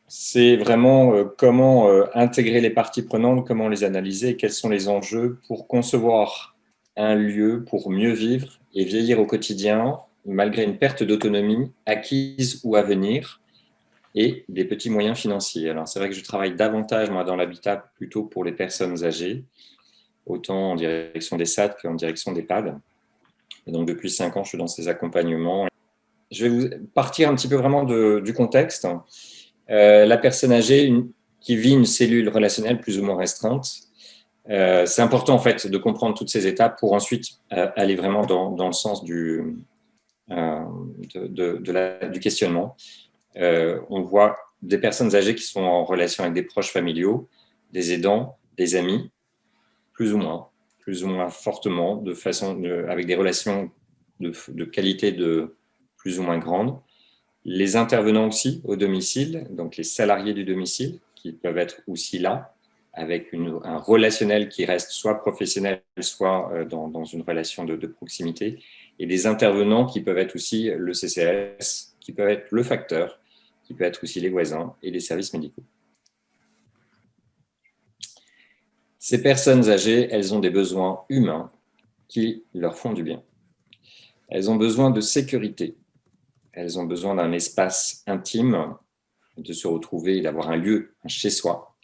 C'est vraiment comment intégrer les parties prenantes, comment les analyser et quels sont les enjeux pour concevoir un lieu pour mieux vivre et vieillir au quotidien, malgré une perte d'autonomie acquise ou à venir et des petits moyens financiers. Alors, c'est vrai que je travaille davantage, moi, dans l'habitat plutôt pour les personnes âgées, autant en direction des SAD qu'en direction des PAD. Et donc, depuis 5 ans, je suis dans ces accompagnements. Je vais vous partir un petit peu vraiment du contexte. La personne âgée qui vit une cellule relationnelle plus ou moins restreinte, c'est important en fait de comprendre toutes ces étapes pour ensuite aller vraiment dans le sens du questionnement. On voit des personnes âgées qui sont en relation avec des proches familiaux, des aidants, des amis, plus ou moins fortement, avec des relations de qualité plus ou moins grande. Les intervenants aussi au domicile, donc les salariés du domicile, qui peuvent être aussi là, avec un relationnel qui reste soit professionnel, soit dans une relation de proximité, et des intervenants qui peuvent être aussi le CCAS, qui peuvent être le facteur, qui peut être aussi les voisins et les services médicaux. Ces personnes âgées, elles ont des besoins humains qui leur font du bien. Elles ont besoin de sécurité. Elles ont besoin d'un espace intime, de se retrouver et d'avoir un lieu, un chez-soi.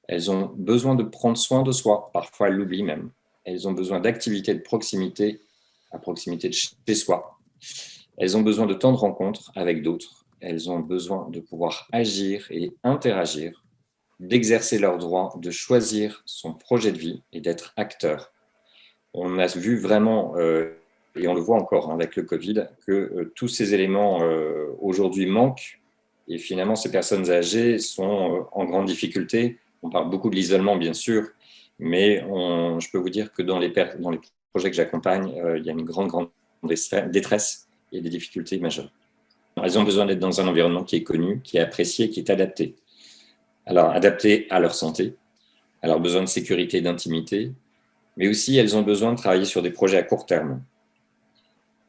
Elles ont besoin de prendre soin de soi, parfois elles l'oublient même. Elles ont besoin d'activités de proximité, à proximité de chez soi. Elles ont besoin de temps de rencontre avec d'autres. Elles ont besoin de pouvoir agir et interagir, d'exercer leur droit, de choisir son projet de vie et d'être acteur. On a vu vraiment, et on le voit encore avec le Covid, que tous ces éléments aujourd'hui manquent. Et finalement, ces personnes âgées sont en grande difficulté. On parle beaucoup de l'isolement, bien sûr, mais je peux vous dire que dans les projets que j'accompagne, il y a une grande détresse et des difficultés majeures. Elles ont besoin d'être dans un environnement qui est connu, qui est apprécié, qui est adapté. Alors, adapté à leur santé, à leurs besoins de sécurité et d'intimité, mais aussi elles ont besoin de travailler sur des projets à court terme.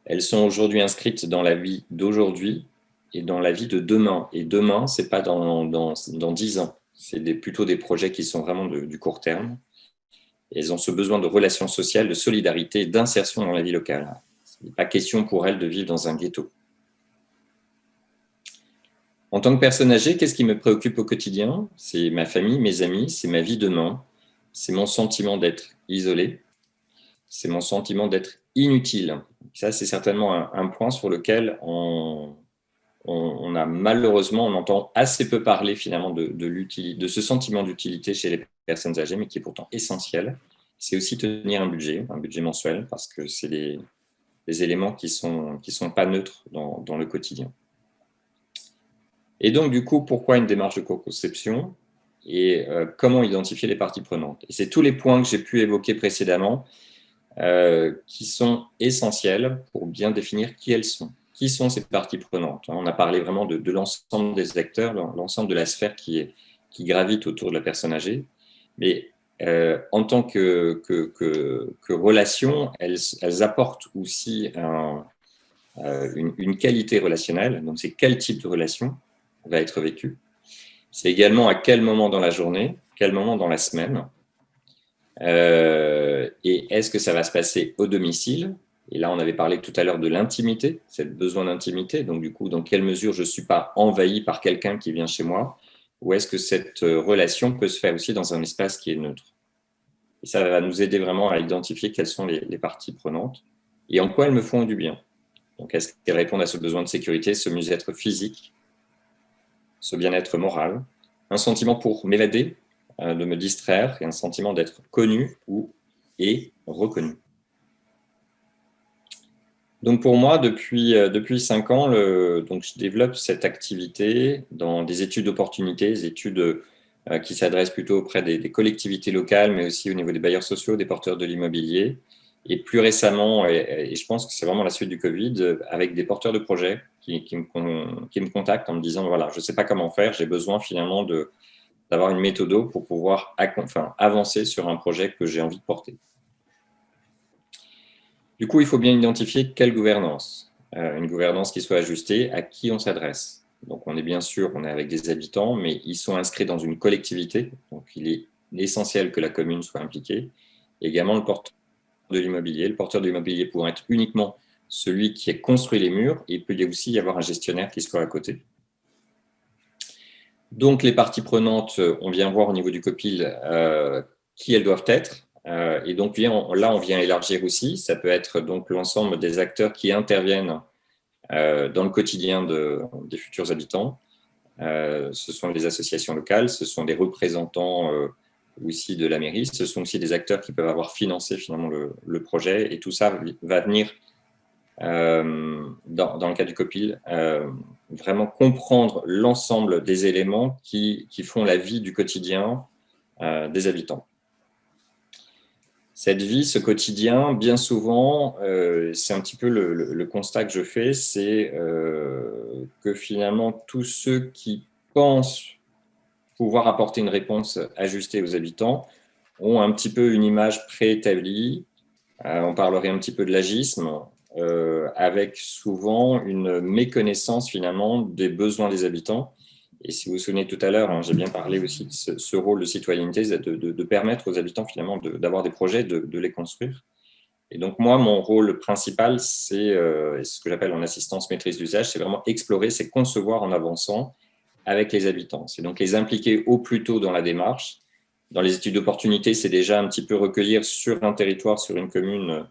Elles sont aujourd'hui inscrites dans la vie d'aujourd'hui et dans la vie de demain. Et demain, ce n'est pas dans 10 ans. C'est plutôt des projets qui sont vraiment du court terme. Et elles ont ce besoin de relations sociales, de solidarité, d'insertion dans la vie locale. Il n'est pas question pour elles de vivre dans un ghetto. En tant que personne âgée, qu'est-ce qui me préoccupe au quotidien? C'est ma famille, mes amis, c'est ma vie demain, c'est mon sentiment d'être isolé, c'est mon sentiment d'être inutile. Ça, c'est certainement un point sur lequel on a malheureusement, on entend assez peu parler finalement de ce sentiment d'utilité chez les personnes âgées, mais qui est pourtant essentiel. C'est aussi tenir un budget mensuel, parce que c'est des éléments qui sont pas neutres dans le quotidien. Et donc, du coup, pourquoi une démarche de co-conception et comment identifier les parties prenantes? Et c'est tous les points que j'ai pu évoquer précédemment qui sont essentiels pour bien définir qui elles sont. Qui sont ces parties prenantes? On a parlé vraiment de l'ensemble des acteurs, l'ensemble de la sphère qui gravite autour de la personne âgée. Mais en tant que relation, elles apportent aussi une qualité relationnelle. Donc, c'est quel type de relation va être vécu. C'est également à quel moment dans la journée, quel moment dans la semaine, et est-ce que ça va se passer au domicile? Et là, on avait parlé tout à l'heure de l'intimité, c'est le besoin d'intimité. Donc, du coup, dans quelle mesure je ne suis pas envahi par quelqu'un qui vient chez moi? Ou est-ce que cette relation peut se faire aussi dans un espace qui est neutre? Et ça va nous aider vraiment à identifier quelles sont les parties prenantes et en quoi elles me font du bien. Donc, est-ce qu'elles répondent à ce besoin de sécurité, ce mieux-être physique, ce bien-être moral, un sentiment pour m'évader, de me distraire, et un sentiment d'être connu et reconnu. Donc pour moi, depuis 5 ans, donc je développe cette activité dans des études d'opportunités, des études qui s'adressent plutôt auprès des collectivités locales, mais aussi au niveau des bailleurs sociaux, des porteurs de l'immobilier. Et plus récemment, et je pense que c'est vraiment la suite du Covid, avec des porteurs de projets qui me contactent en me disant, voilà, je ne sais pas comment faire, j'ai besoin finalement d'avoir une méthode pour pouvoir avancer sur un projet que j'ai envie de porter. Du coup, il faut bien identifier quelle gouvernance. Une gouvernance qui soit ajustée, à qui on s'adresse. Donc, on est bien sûr, on est avec des habitants, mais ils sont inscrits dans une collectivité. Donc, il est essentiel que la commune soit impliquée. Et également, le porteur de l'immobilier. Le porteur de l'immobilier pourra être uniquement celui qui a construit les murs. Et il peut aussi y avoir un gestionnaire qui soit à côté. Donc, les parties prenantes, on vient voir au niveau du COPIL qui elles doivent être. Et donc, là, on vient élargir aussi. Ça peut être donc l'ensemble des acteurs qui interviennent dans le quotidien des futurs habitants. Ce sont les associations locales, ce sont des représentants aussi de la mairie, ce sont aussi des acteurs qui peuvent avoir financé finalement le projet. Et tout ça va venir, dans le cas du COPIL, vraiment comprendre l'ensemble des éléments qui font la vie du quotidien des habitants. Cette vie, ce quotidien, bien souvent, c'est un petit peu le constat que je fais, c'est que finalement, tous ceux qui pensent pouvoir apporter une réponse ajustée aux habitants ont un petit peu une image préétablie. On parlerait un petit peu de l'agisme, avec souvent une méconnaissance finalement des besoins des habitants. Et si vous vous souvenez tout à l'heure, hein, j'ai bien parlé aussi de ce rôle de citoyenneté, de permettre aux habitants finalement d'avoir des projets, de les construire. Et donc moi, mon rôle principal, c'est ce que j'appelle en assistance maîtrise d'usage, c'est vraiment explorer, c'est concevoir en avançant avec les habitants. C'est donc les impliquer au plus tôt dans la démarche. Dans les études d'opportunité, c'est déjà un petit peu recueillir sur un territoire, sur une commune,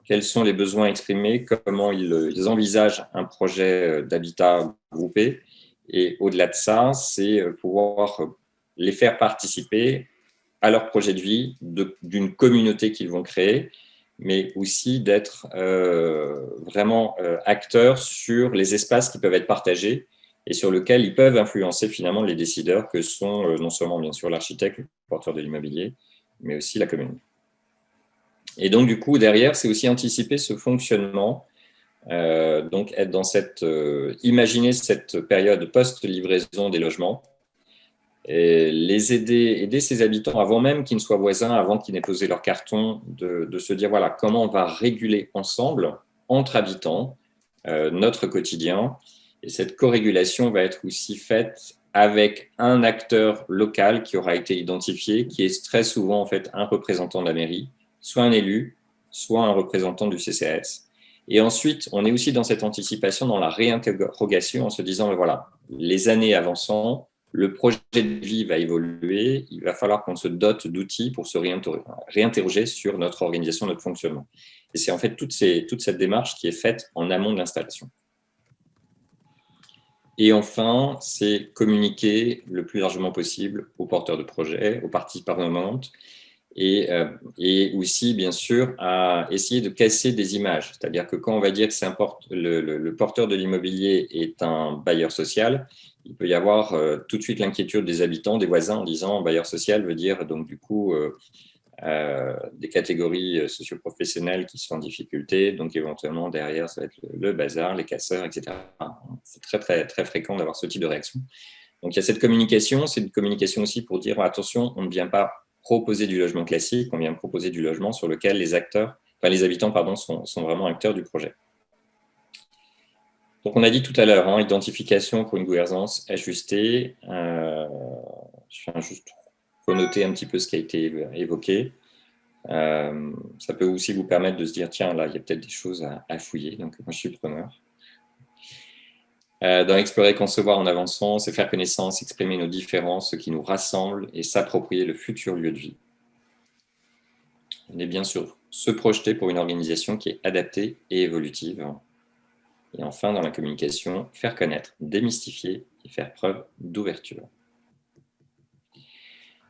quels sont les besoins exprimés, comment ils envisagent un projet d'habitat groupé. Et au-delà de ça, c'est pouvoir les faire participer à leur projet de vie, d'une communauté qu'ils vont créer, mais aussi d'être vraiment acteurs sur les espaces qui peuvent être partagés et sur lesquels ils peuvent influencer finalement les décideurs que sont non seulement bien sûr l'architecte, le porteur de l'immobilier, mais aussi la commune. Et donc du coup, derrière, c'est aussi anticiper ce fonctionnement, donc être dans imaginer cette période post-livraison des logements, et les aider ces habitants avant même qu'ils ne soient voisins, avant qu'ils n'aient posé leur carton, de se dire voilà comment on va réguler ensemble, entre habitants, notre quotidien. Et cette co-régulation va être aussi faite avec un acteur local qui aura été identifié, qui est très souvent en fait un représentant de la mairie, soit un élu, soit un représentant du CCAS. Et ensuite, on est aussi dans cette anticipation, dans la réinterrogation, en se disant voilà, les années avançant, le projet de vie va évoluer, il va falloir qu'on se dote d'outils pour se réinterroger sur notre organisation, notre fonctionnement. Et c'est en fait toute cette démarche qui est faite en amont de l'installation. Et enfin, c'est communiquer le plus largement possible aux porteurs de projets, aux parties prenantes, et aussi, bien sûr, à essayer de casser des images. C'est-à-dire que quand on va dire que le porteur de l'immobilier est un bailleur social, il peut y avoir tout de suite l'inquiétude des habitants, des voisins, en disant bailleur social veut dire donc du coup des catégories socioprofessionnelles qui sont en difficulté, donc éventuellement derrière ça va être le bazar, les casseurs, etc. C'est très très très fréquent d'avoir ce type de réaction. Donc il y a cette communication, c'est une communication aussi pour dire attention, on ne vient pas proposer du logement classique, on vient proposer du logement sur lequel les habitants sont vraiment acteurs du projet. Donc on a dit tout à l'heure, hein, identification pour une gouvernance ajustée. Je viens juste connoter un petit peu ce qui a été évoqué. Ça peut aussi vous permettre de se dire tiens, là, il y a peut-être des choses à fouiller, donc moi je suis preneur. Dans explorer, concevoir en avançant, c'est faire connaissance, exprimer nos différences, ce qui nous rassemble et s'approprier le futur lieu de vie. On est bien sûr se projeter pour une organisation qui est adaptée et évolutive. Et enfin, dans la communication, faire connaître, démystifier et faire preuve d'ouverture.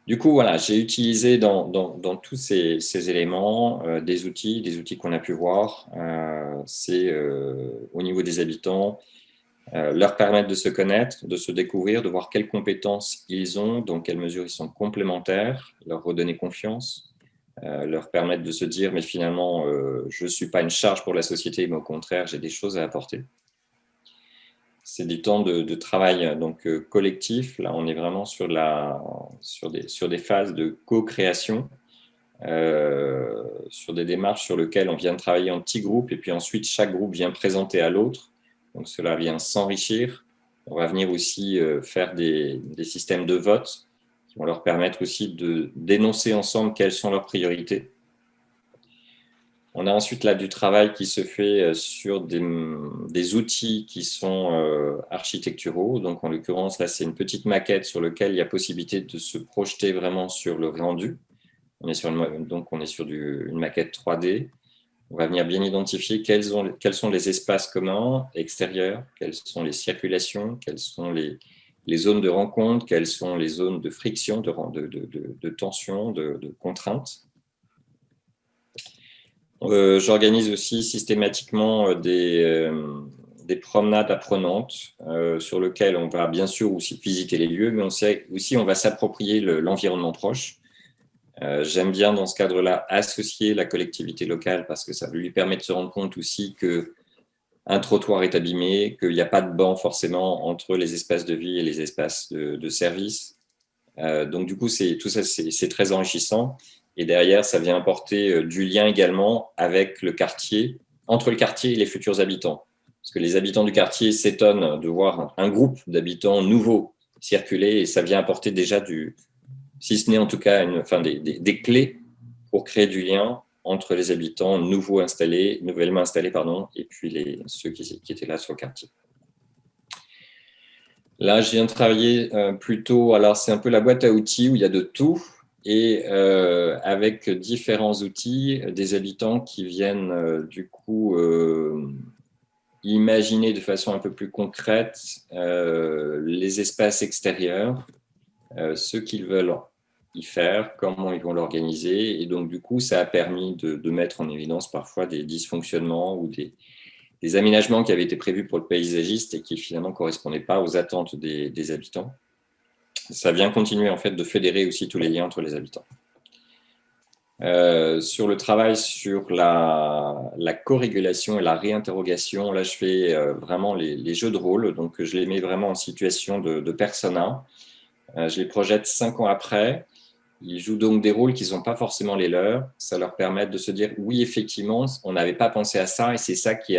Du coup, voilà, j'ai utilisé dans tous ces éléments des outils qu'on a pu voir. C'est au niveau des habitants, leur permettre de se connaître, de se découvrir, de voir quelles compétences ils ont, dans quelle mesure ils sont complémentaires, leur redonner confiance, leur permettre de se dire mais finalement je ne suis pas une charge pour la société, mais au contraire j'ai des choses à apporter. C'est du temps de travail donc collectif. Là on est vraiment sur des phases de co-création, sur des démarches sur lesquelles on vient de travailler en petits groupes et puis ensuite chaque groupe vient présenter à l'autre. Donc cela vient s'enrichir. On va venir aussi faire des systèmes de vote qui vont leur permettre aussi de d'énoncer ensemble quelles sont leurs priorités. On a ensuite là du travail qui se fait sur des outils qui sont architecturaux. Donc, en l'occurrence, là, c'est une petite maquette sur laquelle il y a possibilité de se projeter vraiment sur le rendu. On est sur une maquette 3D. On va venir bien identifier quels sont les espaces communs extérieurs, quelles sont les circulations, quelles sont les zones de rencontre, quelles sont les zones de friction, de tension, de contrainte. J'organise aussi systématiquement des promenades apprenantes sur lesquelles on va bien sûr aussi visiter les lieux, mais on va s'approprier l'environnement proche. J'aime bien dans ce cadre-là associer la collectivité locale parce que ça lui permet de se rendre compte aussi qu'un trottoir est abîmé, qu'il n'y a pas de banc forcément entre les espaces de vie et les espaces de service. Donc du coup, tout ça, c'est très enrichissant. Et derrière, ça vient apporter du lien également avec le quartier, entre le quartier et les futurs habitants. Parce que les habitants du quartier s'étonnent de voir un groupe d'habitants nouveaux circuler et ça vient apporter déjà si ce n'est en tout cas des clés pour créer du lien entre les habitants nouvellement installés, et puis ceux qui étaient là sur le quartier. Là, je viens de travailler plutôt, alors c'est un peu la boîte à outils où il y a de tout, et avec différents outils, des habitants qui viennent du coup imaginer de façon un peu plus concrète les espaces extérieurs, ce qu'ils veulent y faire, comment ils vont l'organiser, et donc du coup, ça a permis de mettre en évidence parfois des dysfonctionnements ou des aménagements qui avaient été prévus pour le paysagiste et qui finalement ne correspondaient pas aux attentes des habitants. Ça vient continuer en fait de fédérer aussi tous les liens entre les habitants. Sur le travail sur la co-régulation et la réinterrogation, là je fais vraiment les jeux de rôle, donc je les mets vraiment en situation de persona. Je les projette 5 ans après. Ils jouent donc des rôles qui ne sont pas forcément les leurs. Ça leur permet de se dire oui, effectivement, on n'avait pas pensé à ça et c'est ça qui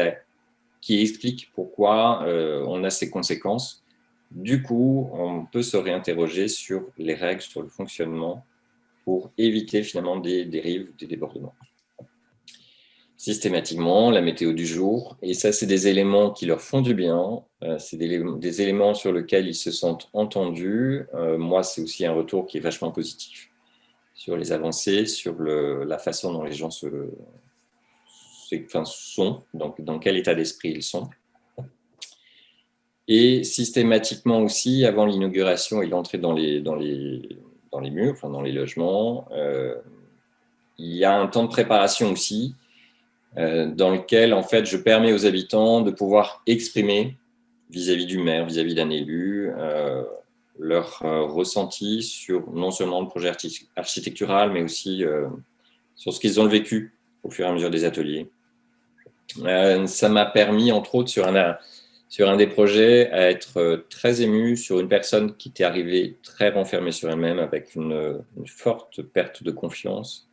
explique pourquoi on a ces conséquences. Du coup, on peut se réinterroger sur les règles, sur le fonctionnement pour éviter finalement des dérives, des débordements. Systématiquement, la météo du jour, et ça, c'est des éléments qui leur font du bien, c'est des éléments sur lesquels ils se sentent entendus. Moi, c'est aussi un retour qui est vachement positif sur les avancées, sur la façon dont les gens sont, donc dans quel état d'esprit ils sont. Et systématiquement aussi, avant l'inauguration et l'entrée dans les murs, enfin dans les logements, il y a un temps de préparation aussi, dans lequel en fait, je permets aux habitants de pouvoir exprimer vis-à-vis du maire, vis-à-vis d'un élu, leur ressenti sur non seulement le projet architectural, mais aussi sur ce qu'ils ont vécu au fur et à mesure des ateliers. Ça m'a permis, entre autres, sur un des projets, à être très ému sur une personne qui était arrivée très renfermée sur elle-même, avec une forte perte de confiance,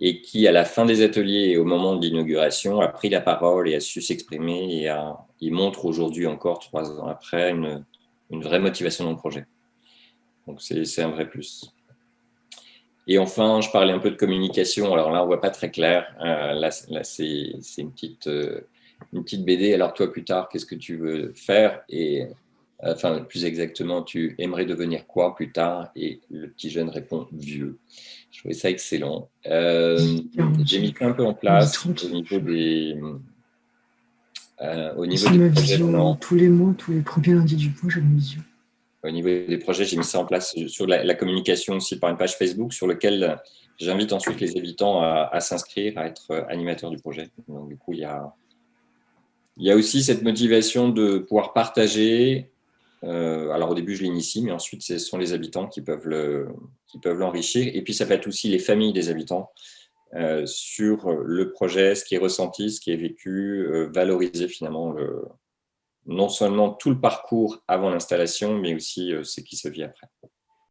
et qui, à la fin des ateliers et au moment de l'inauguration, a pris la parole et a su s'exprimer, et il montre aujourd'hui, encore 3 ans après, une vraie motivation dans le projet. Donc, c'est un vrai plus. Et enfin, je parlais un peu de communication. Alors là, on ne voit pas très clair. Là c'est une petite BD. Alors toi, plus tard, qu'est-ce que tu veux faire? Et enfin, plus exactement, tu aimerais devenir quoi plus tard? Et le petit jeune répond vieux. Je trouvais ça excellent. J'ai mis ça un peu en place au niveau des projets. Tous les mois, tous les premiers lundis du mois, j'ai une visio. Au niveau des projets, j'ai mis ça en place sur la communication aussi par une page Facebook sur laquelle j'invite ensuite les habitants à s'inscrire, à être animateurs du projet. Donc, du coup, il y a aussi cette motivation de pouvoir partager. Alors, au début, je l'initie, mais ensuite, ce sont les habitants qui peuvent l'enrichir. Et puis, ça peut être aussi les familles des habitants sur le projet, ce qui est ressenti, ce qui est vécu, valoriser finalement non seulement tout le parcours avant l'installation, mais aussi ce qui se vit après.